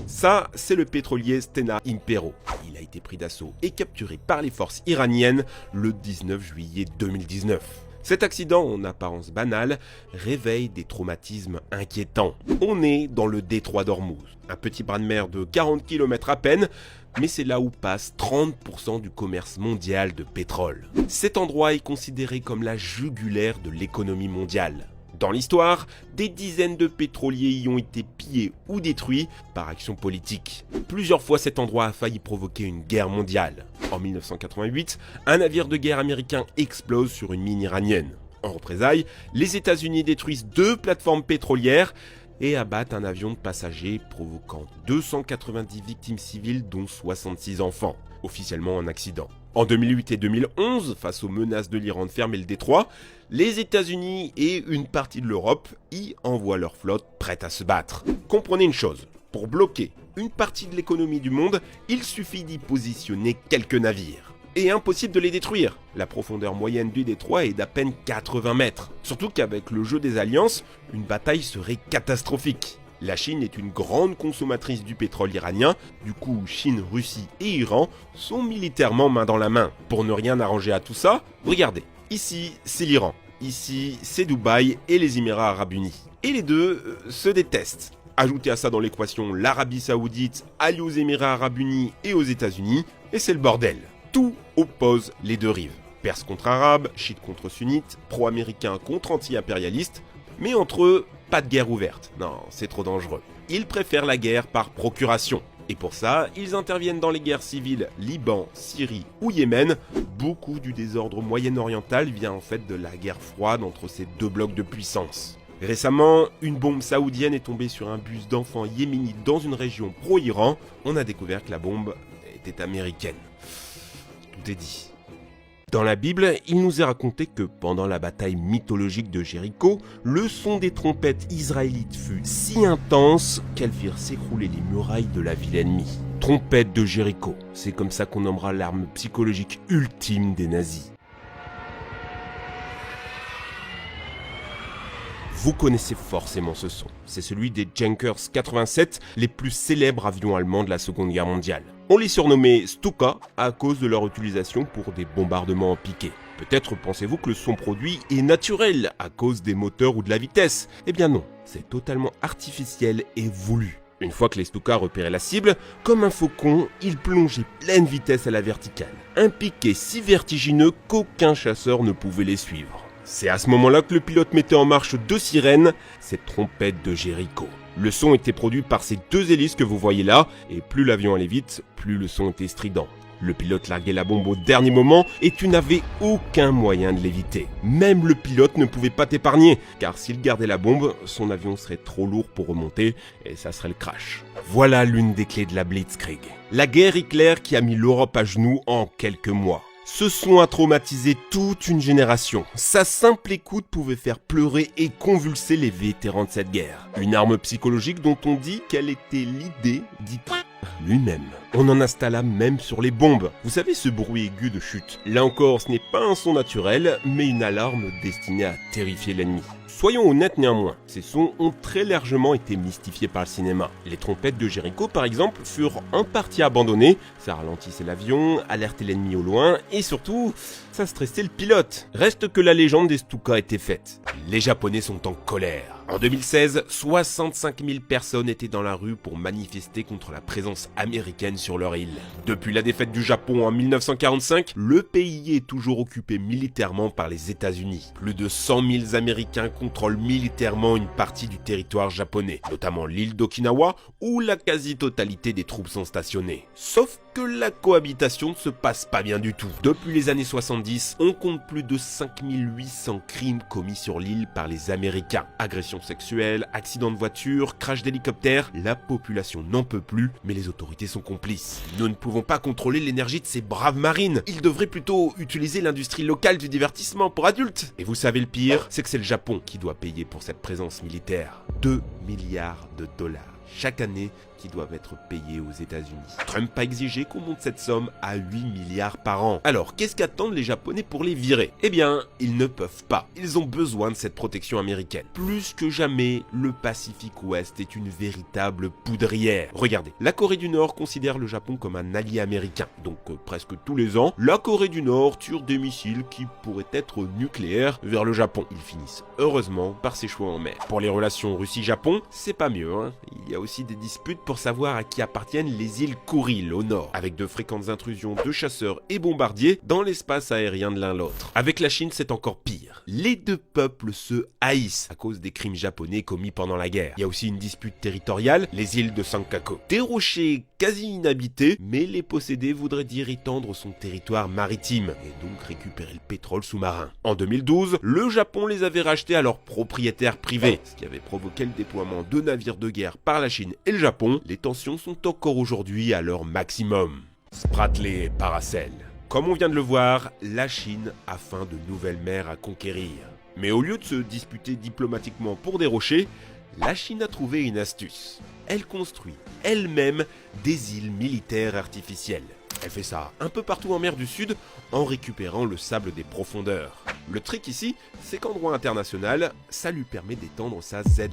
Ça, c'est le pétrolier Stena Impero. Il a été pris d'assaut et capturé par les forces iraniennes le 19 juillet 2019. Cet accident, en apparence banal, réveille des traumatismes inquiétants. On est dans le détroit d'Ormuz, un petit bras de mer de 40 km à peine, mais c'est là où passe 30% du commerce mondial de pétrole. Cet endroit est considéré comme la jugulaire de l'économie mondiale. Dans l'histoire, des dizaines de pétroliers y ont été pillés ou détruits par action politique. Plusieurs fois, cet endroit a failli provoquer une guerre mondiale. En 1988, un navire de guerre américain explose sur une mine iranienne. En représailles, les États-Unis détruisent 2 plateformes pétrolières et abattent un avion de passagers provoquant 290 victimes civiles dont 66 enfants, officiellement en accident. En 2008 et 2011, face aux menaces de l'Iran de fermer le détroit, les États-Unis et une partie de l'Europe y envoient leur flotte prête à se battre. Comprenez une chose, pour bloquer une partie de l'économie du monde, il suffit d'y positionner quelques navires. Et impossible de les détruire. La profondeur moyenne du détroit est d'à peine 80 mètres. Surtout qu'avec le jeu des alliances, une bataille serait catastrophique. La Chine est une grande consommatrice du pétrole iranien, du coup Chine, Russie et Iran sont militairement main dans la main. Pour ne rien arranger à tout ça, regardez, ici c'est l'Iran, ici c'est Dubaï et les Émirats Arabes Unis. Et les deux se détestent. Ajoutez à ça dans l'équation l'Arabie Saoudite, alliée aux Émirats Arabes Unis et aux États-Unis, et c'est le bordel. Tout oppose les deux rives. Perses contre arabes, chiites contre sunnites, pro-américains contre anti-impérialistes, mais entre eux, pas de guerre ouverte. Non, c'est trop dangereux. Ils préfèrent la guerre par procuration. Et pour ça, ils interviennent dans les guerres civiles Liban, Syrie ou Yémen. Beaucoup du désordre moyen-oriental vient en fait de la guerre froide entre ces deux blocs de puissance. Récemment, une bombe saoudienne est tombée sur un bus d'enfants yéménites dans une région pro-Iran. On a découvert que la bombe était américaine. Tout est dit. Dans la Bible, il nous est raconté que pendant la bataille mythologique de Jéricho, le son des trompettes israélites fut si intense qu'elles firent s'écrouler les murailles de la ville ennemie. Trompette de Jéricho, c'est comme ça qu'on nommera l'arme psychologique ultime des nazis. Vous connaissez forcément ce son, c'est celui des Junkers 87, les plus célèbres avions allemands de la Seconde Guerre mondiale. On les surnommait Stuka à cause de leur utilisation pour des bombardements en piqué. Peut-être pensez-vous que le son produit est naturel à cause des moteurs ou de la vitesse. Eh bien non, c'est totalement artificiel et voulu. Une fois que les Stuka repéraient la cible, comme un faucon, ils plongeaient pleine vitesse à la verticale. Un piqué si vertigineux qu'aucun chasseur ne pouvait les suivre. C'est à ce moment-là que le pilote mettait en marche 2 sirènes, cette trompette de Jéricho. Le son était produit par ces 2 hélices que vous voyez là, et plus l'avion allait vite, plus le son était strident. Le pilote larguait la bombe au dernier moment et tu n'avais aucun moyen de l'éviter. Même le pilote ne pouvait pas t'épargner, car s'il gardait la bombe, son avion serait trop lourd pour remonter et ça serait le crash. Voilà l'une des clés de la Blitzkrieg. La guerre éclair qui a mis l'Europe à genoux en quelques mois. Ce son a traumatisé toute une génération. Sa simple écoute pouvait faire pleurer et convulser les vétérans de cette guerre. Une arme psychologique dont on dit qu'elle était l'idée d'Hitler lui-même. On en installa même sur les bombes. Vous savez ce bruit aigu de chute? Là encore, ce n'est pas un son naturel, mais une alarme destinée à terrifier l'ennemi. Soyons honnêtes néanmoins, ces sons ont très largement été mystifiés par le cinéma. Les trompettes de Jéricho par exemple furent en partie abandonnées, ça ralentissait l'avion, alertait l'ennemi au loin et surtout, ça stressait le pilote. Reste que la légende des Stuka était faite. Les Japonais sont en colère. En 2016, 65 000 personnes étaient dans la rue pour manifester contre la présence américaine sur leur île. Depuis la défaite du Japon en 1945, le pays est toujours occupé militairement par les États-Unis. Plus de 100 000 Américains contrôlent militairement une partie du territoire japonais, notamment l'île d'Okinawa où la quasi-totalité des troupes sont stationnées. Sauf que la cohabitation ne se passe pas bien du tout. Depuis les années 70, on compte plus de 5800 crimes commis sur l'île par les Américains. Agressions sexuelles, accidents de voiture, crash d'hélicoptère, la population n'en peut plus, mais les autorités sont complices. Nous ne pouvons pas contrôler l'énergie de ces braves marines. Ils devraient plutôt utiliser l'industrie locale du divertissement pour adultes. Et vous savez le pire, c'est que c'est le Japon qui doit payer pour cette présence militaire. 2 milliards de dollars chaque année qui doivent être payés aux États-Unis. Trump a exigé qu'on monte cette somme à 8 milliards par an. Alors, qu'est-ce qu'attendent les Japonais pour les virer? Eh bien, ils ne peuvent pas. Ils ont besoin de cette protection américaine. Plus que jamais, le Pacifique Ouest est une véritable poudrière. Regardez, la Corée du Nord considère le Japon comme un allié américain. Donc, presque tous les ans, la Corée du Nord tire des missiles qui pourraient être nucléaires vers le Japon. Ils finissent heureusement par s'échouer en mer. Pour les relations Russie-Japon, c'est pas mieux, hein. Il y a aussi des disputes pour savoir à qui appartiennent les îles Kuril au nord, avec de fréquentes intrusions de chasseurs et bombardiers dans l'espace aérien de l'un l'autre. Avec la Chine, c'est encore pire. Les deux peuples se haïssent à cause des crimes japonais commis pendant la guerre. Il y a aussi une dispute territoriale, les îles de Senkaku. Des rochers quasi inhabités, mais les posséder voudrait dire étendre son territoire maritime et donc récupérer le pétrole sous-marin. En 2012, le Japon les avait rachetés à leurs propriétaires privés, ce qui avait provoqué le déploiement de navires de guerre par la Chine et le Japon. Les tensions sont encore aujourd'hui à leur maximum. Spratly et Paracel. Comme on vient de le voir, la Chine a faim de nouvelles mers à conquérir. Mais au lieu de se disputer diplomatiquement pour des rochers, la Chine a trouvé une astuce. Elle construit elle-même des îles militaires artificielles. Elle fait ça un peu partout en mer du Sud en récupérant le sable des profondeurs. Le trick ici, c'est qu'en droit international, ça lui permet d'étendre sa ZEE,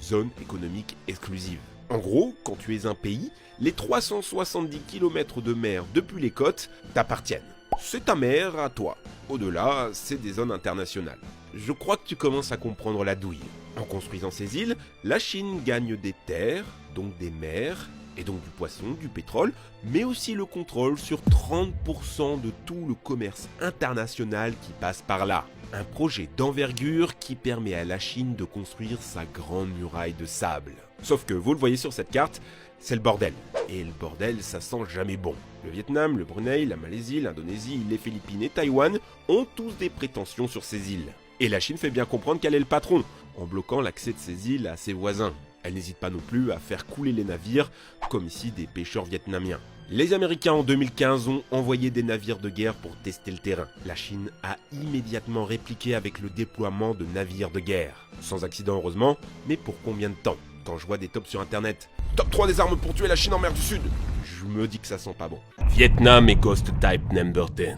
zone économique exclusive. En gros, quand tu es un pays, les 370 km de mer depuis les côtes t'appartiennent. C'est ta mer à toi. Au-delà, c'est des zones internationales. Je crois que tu commences à comprendre la douille. En construisant ces îles, la Chine gagne des terres, donc des mers, et donc du poisson, du pétrole, mais aussi le contrôle sur 30% de tout le commerce international qui passe par là. Un projet d'envergure qui permet à la Chine de construire sa grande muraille de sable. Sauf que, vous le voyez sur cette carte, c'est le bordel. Et le bordel, ça sent jamais bon. Le Vietnam, le Brunei, la Malaisie, l'Indonésie, les Philippines et Taïwan ont tous des prétentions sur ces îles. Et la Chine fait bien comprendre qu'elle est le patron, en bloquant l'accès de ces îles à ses voisins. Elle n'hésite pas non plus à faire couler les navires, comme ici des pêcheurs vietnamiens. Les Américains en 2015 ont envoyé des navires de guerre pour tester le terrain. La Chine a immédiatement répliqué avec le déploiement de navires de guerre. Sans accident heureusement, mais pour combien de temps? Quand je vois des tops sur internet, top 3 des armes pour tuer la Chine en mer du Sud, je me dis que ça sent pas bon. Vietnam et Ghost Type Number 10.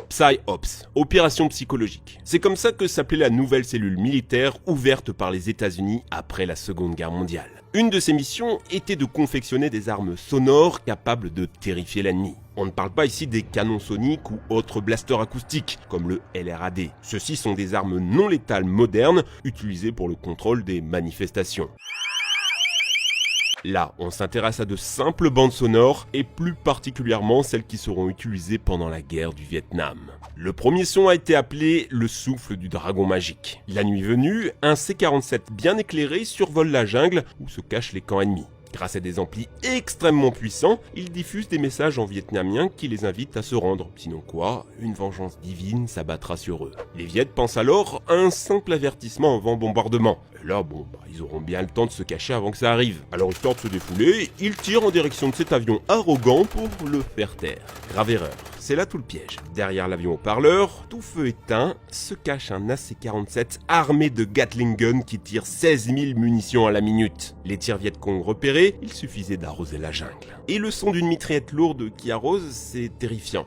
PsyOps, opération psychologique. C'est comme ça que s'appelait la nouvelle cellule militaire ouverte par les États-Unis après la Seconde Guerre mondiale. Une de ses missions était de confectionner des armes sonores capables de terrifier l'ennemi. On ne parle pas ici des canons soniques ou autres blasters acoustiques, comme le LRAD. Ceux-ci sont des armes non létales modernes, utilisées pour le contrôle des manifestations. Là, on s'intéresse à de simples bandes sonores, et plus particulièrement celles qui seront utilisées pendant la guerre du Vietnam. Le premier son a été appelé le souffle du dragon magique. La nuit venue, un C-47 bien éclairé survole la jungle où se cachent les camps ennemis. Grâce à des amplis extrêmement puissants, ils diffusent des messages en vietnamien qui les invitent à se rendre. Sinon quoi, une vengeance divine s'abattra sur eux. Les Viets pensent alors à un simple avertissement avant bombardement. Et là, ils auront bien le temps de se cacher avant que ça arrive. Alors histoire de se défouler, ils tirent en direction de cet avion arrogant pour le faire taire. Grave erreur. C'est là tout le piège. Derrière l'avion haut-parleur, tout feu éteint, se cache un AC-47 armé de Gatling Gun qui tire 16 000 munitions à la minute. Les tirs Viet Cong repérés, il suffisait d'arroser la jungle. Et le son d'une mitraillette lourde qui arrose, c'est terrifiant.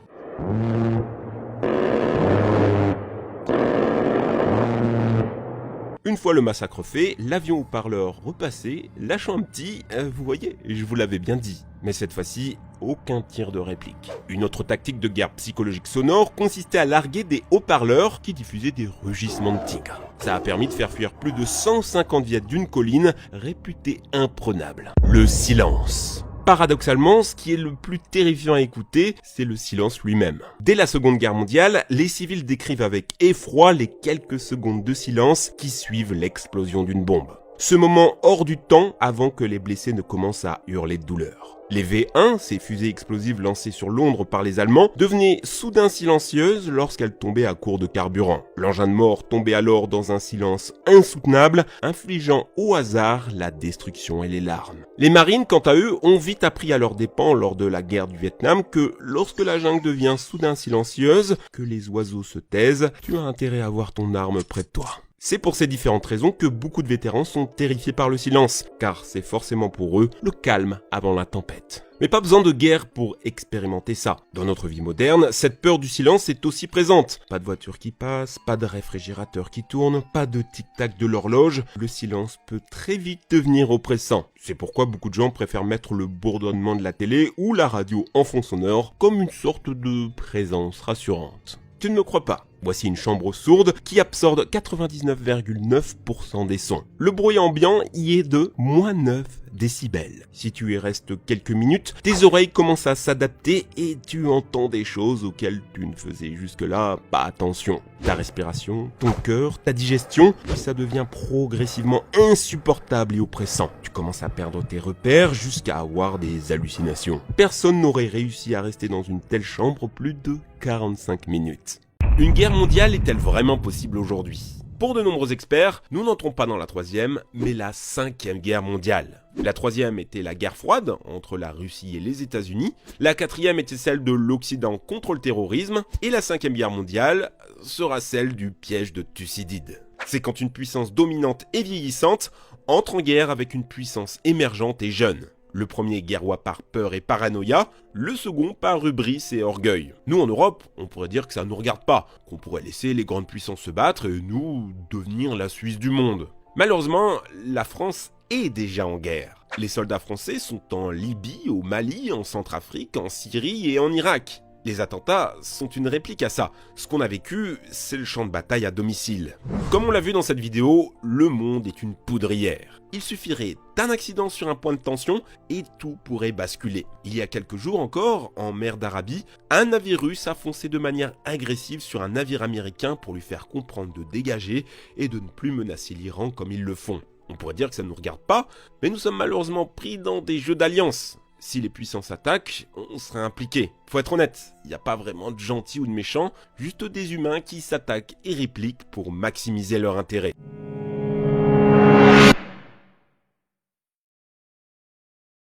Une fois le massacre fait, l'avion haut-parleur repassé, lâchant un petit, vous voyez, je vous l'avais bien dit. Mais cette fois-ci, aucun tir de réplique. Une autre tactique de guerre psychologique sonore consistait à larguer des haut-parleurs qui diffusaient des rugissements de tigres. Ça a permis de faire fuir plus de 150 Viets d'une colline réputée imprenable. Le silence. Paradoxalement, ce qui est le plus terrifiant à écouter, c'est le silence lui-même. Dès la Seconde Guerre mondiale, les civils décrivent avec effroi les quelques secondes de silence qui suivent l'explosion d'une bombe. Ce moment hors du temps avant que les blessés ne commencent à hurler de douleur. Les V1, ces fusées explosives lancées sur Londres par les Allemands, devenaient soudain silencieuses lorsqu'elles tombaient à court de carburant. L'engin de mort tombait alors dans un silence insoutenable, infligeant au hasard la destruction et les larmes. Les marines, quant à eux, ont vite appris à leurs dépens lors de la guerre du Vietnam que lorsque la jungle devient soudain silencieuse, que les oiseaux se taisent, tu as intérêt à avoir ton arme près de toi. C'est pour ces différentes raisons que beaucoup de vétérans sont terrifiés par le silence, car c'est forcément pour eux le calme avant la tempête. Mais pas besoin de guerre pour expérimenter ça. Dans notre vie moderne, cette peur du silence est aussi présente. Pas de voiture qui passe, pas de réfrigérateur qui tourne, pas de tic-tac de l'horloge. Le silence peut très vite devenir oppressant. C'est pourquoi beaucoup de gens préfèrent mettre le bourdonnement de la télé ou la radio en fond sonore comme une sorte de présence rassurante. Tu ne me crois pas? Voici une chambre sourde qui absorbe 99,9% des sons. Le bruit ambiant y est de -9 décibels. Si tu y restes quelques minutes, tes oreilles commencent à s'adapter et tu entends des choses auxquelles tu ne faisais jusque-là pas attention. Ta respiration, ton cœur, ta digestion, puis ça devient progressivement insupportable et oppressant. Tu commences à perdre tes repères jusqu'à avoir des hallucinations. Personne n'aurait réussi à rester dans une telle chambre plus de 45 minutes. Une guerre mondiale est-elle vraiment possible aujourd'hui? Pour de nombreux experts, nous n'entrons pas dans la 3e, mais la 5e guerre mondiale. La 3e était la guerre froide, entre la Russie et les États-Unis. La 4e était celle de l'Occident contre le terrorisme. Et la 5e guerre mondiale sera celle du piège de Thucydide. C'est quand une puissance dominante et vieillissante entre en guerre avec une puissance émergente et jeune. Le premier guerroie par peur et paranoïa, le second par hubris et orgueil. Nous en Europe, on pourrait dire que ça ne nous regarde pas, qu'on pourrait laisser les grandes puissances se battre et nous devenir la Suisse du monde. Malheureusement, la France est déjà en guerre. Les soldats français sont en Libye, au Mali, en Centrafrique, en Syrie et en Irak. Les attentats sont une réplique à ça. Ce qu'on a vécu, c'est le champ de bataille à domicile. Comme on l'a vu dans cette vidéo, le monde est une poudrière. Il suffirait d'un accident sur un point de tension et tout pourrait basculer. Il y a quelques jours encore, en mer d'Arabie, un navire russe a foncé de manière agressive sur un navire américain pour lui faire comprendre de dégager et de ne plus menacer l'Iran comme ils le font. On pourrait dire que ça ne nous regarde pas, mais nous sommes malheureusement pris dans des jeux d'alliance. Si les puissances attaquent, on serait impliqué. Faut être honnête, il n'y a pas vraiment de gentils ou de méchants, juste des humains qui s'attaquent et répliquent pour maximiser leur intérêt.